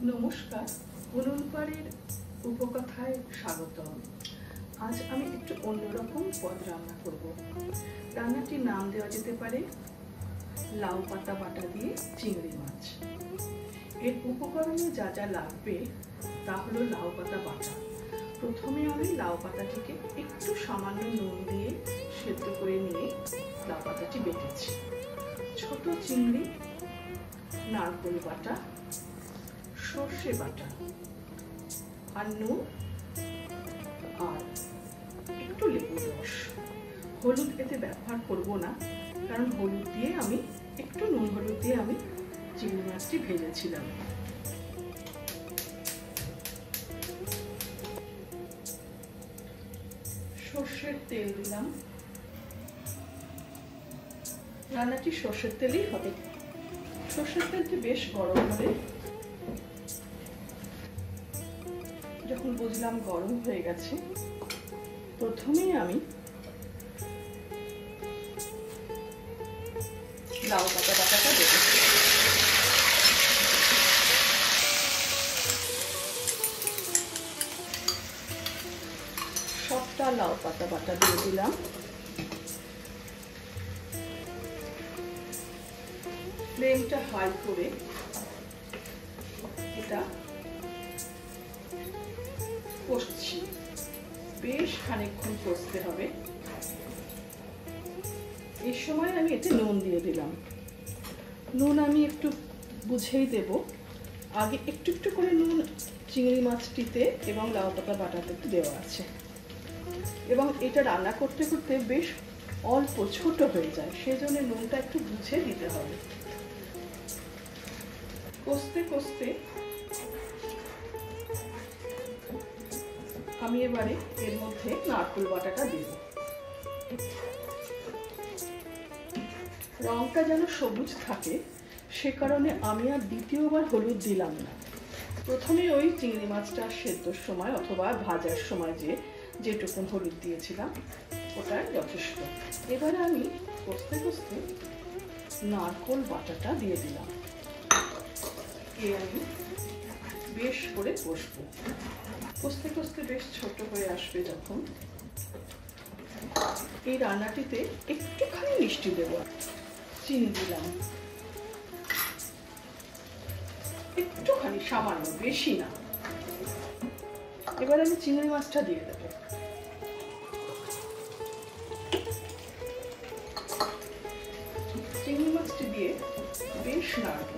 নমস্কার, উনুন পাড়ের উপকথায় স্বাগতম। আজ আমি একটু অন্যরকম পদ রান্না করব। রান্নাটির নাম দেওয়া যেতে পারে লাউ পাতা বাটা দিয়ে চিংড়ি মাছ। এর উপকরণে যা যা লাগবে তা হলো লাউ পাতা বাটা। প্রথমে আমি লাউ পাতাটিকে একটু সামান্য নুন দিয়ে সেদ্ধ করে নিয়ে লাউ পাতাটি বেটেছি। ছোট চিংড়ি, নারকেল বাটা, সর্ষে বাটা আর নুন আর একটু লেবুর রস। হলুদ এতে ব্যবহার করব না, কারণ হলুদ দিয়ে আমি একটু নুন হলুদ দিয়ে আমি চিংড়ি মাছটি ভেজেছিলাম। সর্ষের তেল দিলাম। রান্নাটি সর্ষের তেলেই হবে। সর্ষের তেলটি বেশ গরম হলে, যখন বুঝলাম গরম হয়ে গেছে, প্রথমেই আমি লাউ পাতা বাটাটা দেব। সবটা লাউ পাতা বাটা দিয়ে দিলাম। ফ্লেমটা হাই করে এটা কষছি। বেশ খানিকক্ষণ কষতে হবে। এই সময় আমি এতে নুন দিয়ে দিলাম। নুন আমি একটু বুঝেই দেব। আগে একটু একটু করে নুন চিংড়ি মাছটিতে এবং লাউ পাতা বাটাতে দেওয়া আছে, এবং এটা রান্না করতে করতে বেশ অল্প ছোট হয়ে যায়, সেজন্য নুনটা একটু বুঝে দিতে হবে। কষতে কষতে আমি এবারে এর মধ্যে নারকেল বাটাটা দেব। রংটা যেন সবুজ থাকে, সে কারণে আমি আর দ্বিতীয়বার হলুদ দিলাম না। প্রথমে ওই চিংড়ি মাছটা সেদ্ধর সময় অথবা ভাজার সময় যেটুকুন হলুদ দিয়েছিলাম ওটাই যথেষ্ট। এবারে আমি কষতে কষতে নারকেল বাটাটা দিয়ে দিলাম। আমি বেশ করে কষবো। কষতে কষতে বেশ ছোট হয়ে আসবে যখন, এই রান্নাটিতে একটুখানি মিষ্টি দেব। চিনি দিলাম একটুখানি, সামান্য, বেশি না। এবার আমি চিংড়ি মাছটা দিয়ে দেব। চিংড়ি মাছটি দিয়ে বেশ নাড়ব।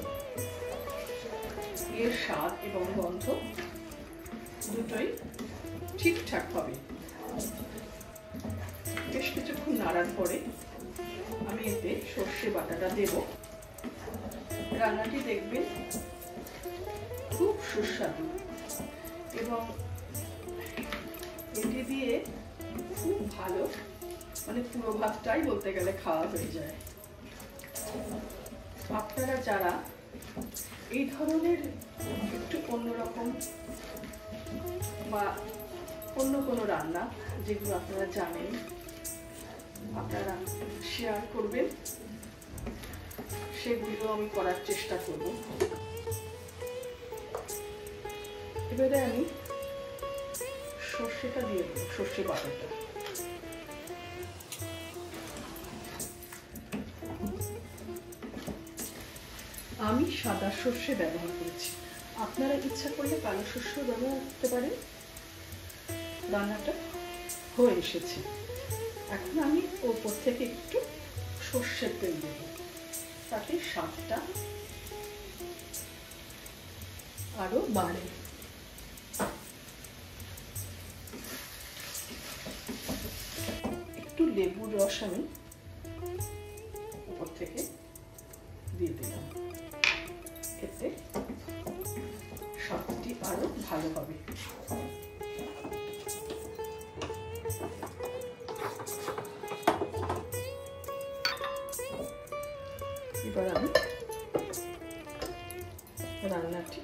এর স্বাদ এবং গন্ধ দুটোই ঠিকঠাক হবে। বেশ কিছুক্ষণ নাড়ার পরে আমি এতে সর্ষে বাটাটা দেব। রান্নাটি দেখবেন খুব সুস্বাদু, এবং এটি দিয়ে খুব ভালো, পুরো ভাতটাই বলতে গেলে খাওয়া হয়ে যায়। আপনারা যারা এই ধরনের একটু অন্যরকম বা অন্য কোনো রান্না যেগুলো আপনারা জানেন, আপনারা শেয়ার করবেন, সেগুলো আমি করার চেষ্টা করব। এবারে আমি সর্ষেটা দিয়ে দেব, সর্ষে বাটাটা। আমি সাদা সর্ষে ব্যবহার করেছি, আপনারা ইচ্ছা করলে কালো সর্ষে ব্যবহার করতে পারেন। রান্নাটা হয়ে এসেছে। এখন আমি ওপর থেকে একটু সর্ষের তেল দেব, তাতে স্বাদটা আরো বাড়ে। একটু লেবুর রস আমি উপর থেকে দিয়ে দিলাম, এতে স্বাদটি আরো ভালো হবে। এবার আমি রান্নাটি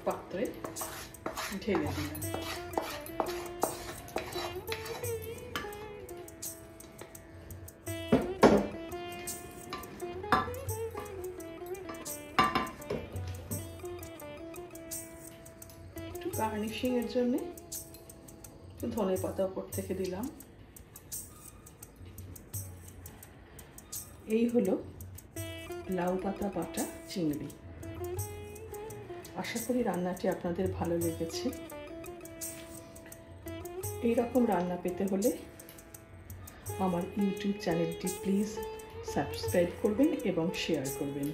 পাত্রে ঢেলে দিলাম। গার্নিশিংয়ের জন্যে ধনে পাতা উপর থেকে দিলাম। এই হলো লাউ পাতা বাটা চিংড়ি। আশা করি রান্নাটি আপনাদের ভালো লেগেছে। এই রকম রান্না পেতে হলে আমার ইউটিউব চ্যানেলটি প্লিজ সাবস্ক্রাইব করবেন এবং শেয়ার করবেন।